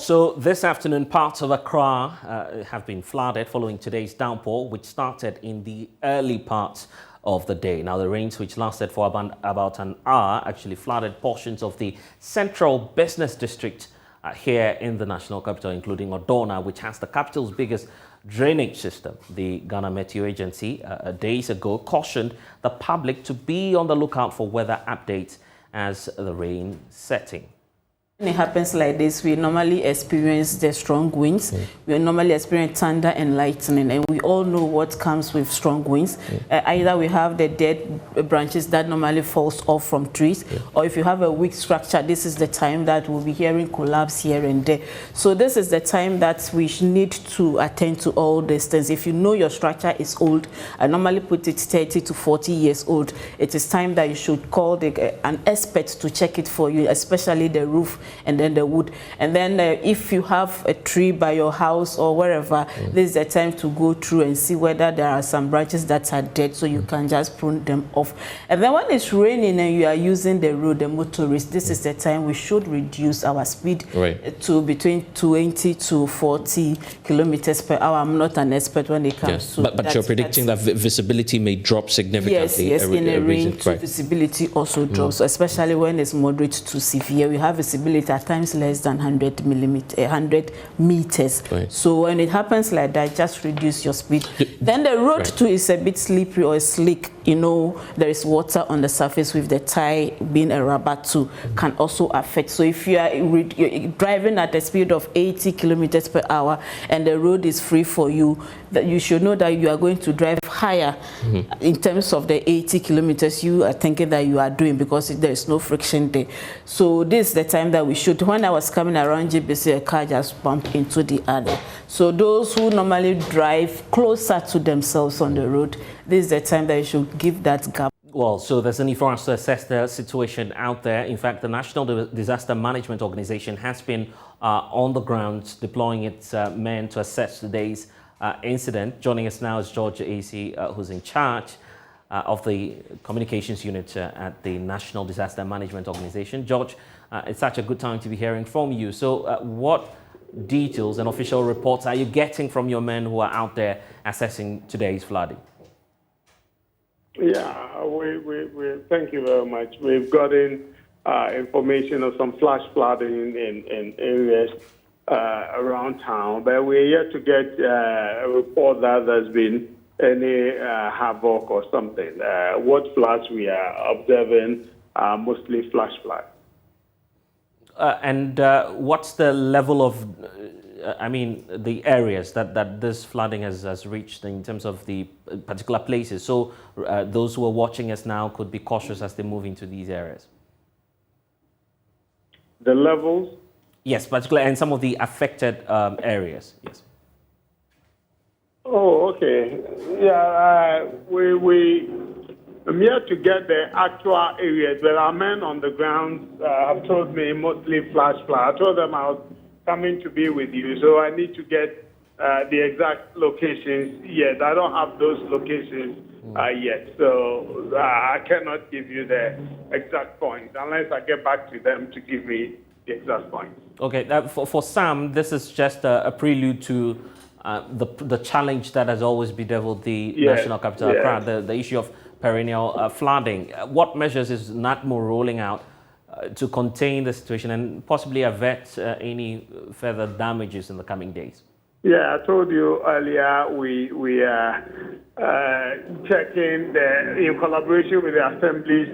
So this afternoon, parts of Accra have been flooded following today's downpour, which started in the early parts of the day. Now, the rains, which lasted for about an hour, actually flooded portions of the central business district here in the national capital, including Odona, which has the capital's biggest drainage system. The Ghana Meteo Agency days ago cautioned the public to be on the lookout for weather updates as the rain setting. When it happens like this, we normally experience the strong winds. We normally experience thunder and lightning, and we all know what comes with strong winds. Either we have the dead branches that normally falls off from trees, or if you have a weak structure, this is the time that we'll be hearing collapse here and there. So this is the time that we need to attend to all these things. If you know your structure is old, I normally put it 30 to 40 years old, it is time that you should call an expert to check it for you, especially the roof and then the wood. And then if you have a tree by your house or wherever, this is the time to go through and see whether there are some branches that are dead, so you can just prune them off. And then when it's raining and you are using the road, the motorist, this is the time we should reduce our speed to between 20 to 40 kilometers per hour. I'm not an expert when it comes to but you're predicting that visibility may drop significantly. Yes, in a rain visibility also drops, especially when it's moderate to severe. We have visibility at times less than 100 meters. So when it happens like that, just reduce your speed. Then the road too is a bit slippery or slick. You know, there is water on the surface, with the tire being a rubber too, can also affect. So if you are driving at a speed of 80 kilometers per hour and the road is free for you, that you should know that you are going to drive higher in terms of the 80 kilometers you are thinking that you are doing, because there is no friction there. So this is the time that we should. When I was coming around GBC, a car just bumped into the other. So those who normally drive closer to themselves on the road, this is the time that you should give that gap. Well, so there's a need for us to assess the situation out there. In fact, the National Disaster Management Organization has been on the ground deploying its men to assess today's incident. Joining us now is George AC, who's in charge of the communications unit at the National Disaster Management Organization. George, it's such a good time to be hearing from you. So what details and official reports are you getting from your men who are out there assessing today's flooding? Yeah, we thank you very much. We've gotten information of some flash flooding in areas around town, but we're yet to get a report that there's been any havoc or something. What floods we are observing are mostly flash floods. And what's the level of, the areas that this flooding has reached in terms of the particular places? So those who are watching us now could be cautious as they move into these areas. The levels? Yes, particularly in some of the affected areas, yes. Oh, okay. Yeah, I'm here to get the actual areas, but our men on the ground have told me mostly flash flood. I told them I was coming to be with you, so I need to get the exact locations yet. I don't have those locations yet, so I cannot give you the exact points unless I get back to them to give me the exact points. Okay, for some, this is just a prelude to the challenge that has always bedeviled the national capital, Accra, the issue of perennial flooding. What measures is NADMO rolling out to contain the situation and possibly avert any further damages in the coming days? Yeah, I told you earlier, we are checking in collaboration with the assemblies,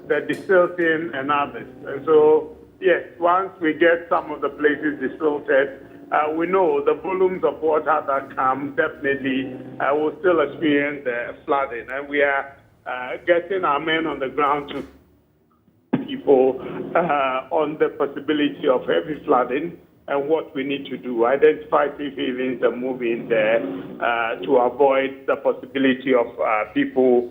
the desilting and others. And so, yes, once we get some of the places desilted, we know the volumes of water that come definitely will still experience the flooding. And we are getting our men on the ground to people on the possibility of heavy flooding and what we need to do. Identify safe havens and move in there to avoid the possibility of people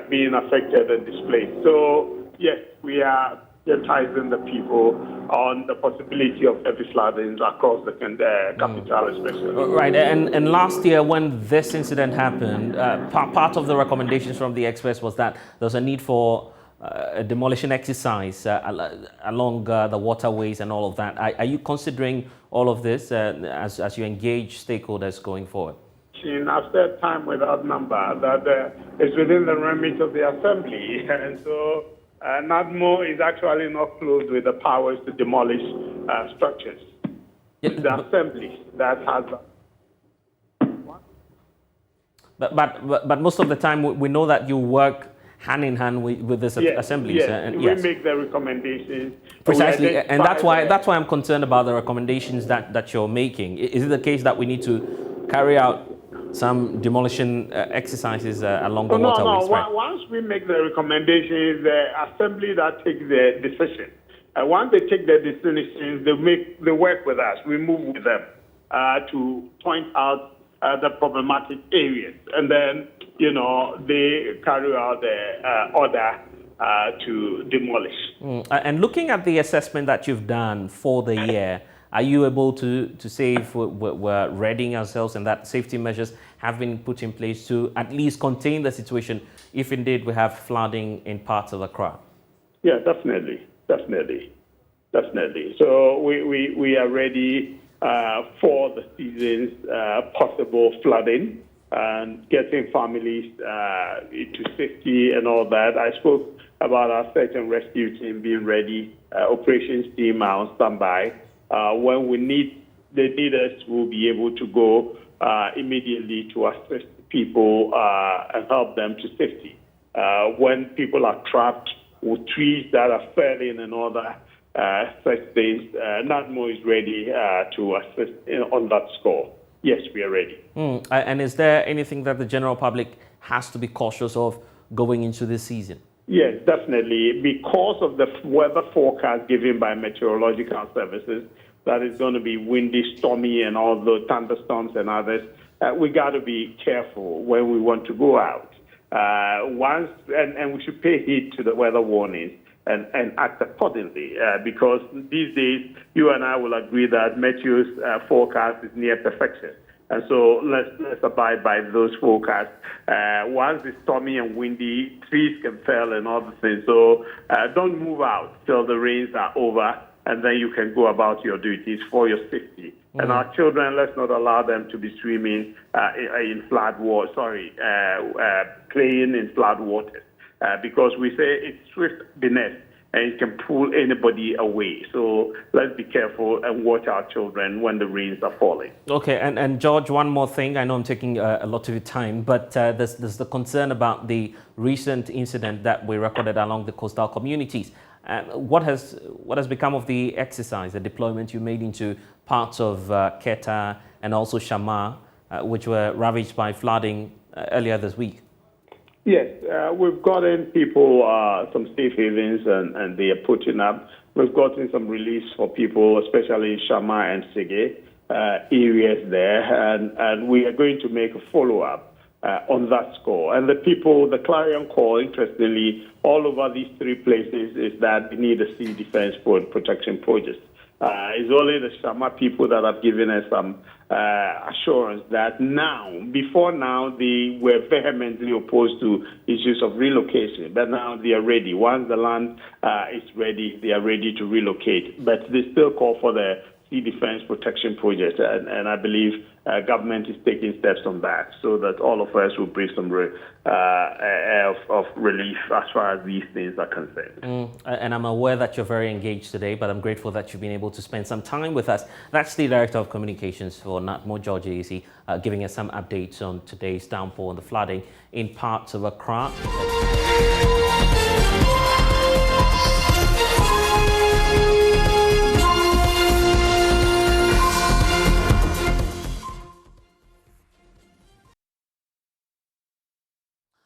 being affected and displaced. So, yes, we are sensitizing the people on the possibility of heavy flooding across the capital especially. Right, and last year when this incident happened, part of the recommendations from the experts was that there's a need for a demolition exercise along the waterways and all of that. Are you considering all of this as you engage stakeholders going forward? I've said time without number that it's within the remit of the Assembly. And so NADMO is actually not closed with the powers to demolish structures. It's the Assembly that has But most of the time, we know that you work hand in hand with this assemblies. Yes, we make the recommendations. Precisely, and that's why I'm concerned about the recommendations that you're making. Is it the case that we need to carry out some demolition exercises along the waterways? No. Right? Once we make the recommendations, the assembly that takes the decision. Once they take the decisions, they work with us. We move with them to point out the problematic areas, and then they carry out the order to demolish. And looking at the assessment that you've done for the year, are you able to say if we're readying ourselves and that safety measures have been put in place to at least contain the situation if indeed we have flooding in parts of Accra? Yeah, definitely. So we are ready for the season's possible flooding and getting families into safety and all that. I spoke about our search and rescue team being ready, operations team are on standby. When they need us, we'll be able to go immediately to assist people and help them to safety. When people are trapped with trees that are falling and all that, such things, NADMO is ready to assist on that score. Yes, we are ready. And is there anything that the general public has to be cautious of going into this season? Yes, definitely. Because of the weather forecast given by meteorological services, that is going to be windy, stormy, and all the thunderstorms and others, we got to be careful when we want to go out. And we should pay heed to the weather warnings and act accordingly, because these days, you and I will agree that Meteor's forecast is near perfection. And so let's abide by those forecasts. Once it's stormy and windy, trees can fall and other things. So don't move out till the rains are over, and then you can go about your duties for your safety. And our children, let's not allow them to be swimming in flood water, playing in flood waters, because we say it's swift beneath and it can pull anybody away. So let's be careful and watch our children when the rains are falling. Okay, and George, one more thing. I know I'm taking a lot of your time, but there's the concern about the recent incident that we recorded along the coastal communities. What has become of the exercise, the deployment you made into parts of Keta and also Shama, which were ravaged by flooding earlier this week? Yes, we've gotten people some safe havens and they are putting up. We've gotten some reliefs for people, especially in Shama and Sege areas there, and we are going to make a follow-up on that score. And the clarion call, interestingly, all over these three places is that we need a sea defense protection project. It's only the Shama people that have given us some assurance that before now, they were vehemently opposed to issues of relocation, but now they are ready. Once the land is ready, they are ready to relocate. But they still call for the sea defense protection project, and I believe government is taking steps on that so that all of us will bring some of relief as far as these things are concerned. And I'm aware that you're very engaged today, but I'm grateful that you've been able to spend some time with us. That's the Director of Communications for NADMO, George Ayesi, giving us some updates on today's downpour and the flooding in parts of Accra.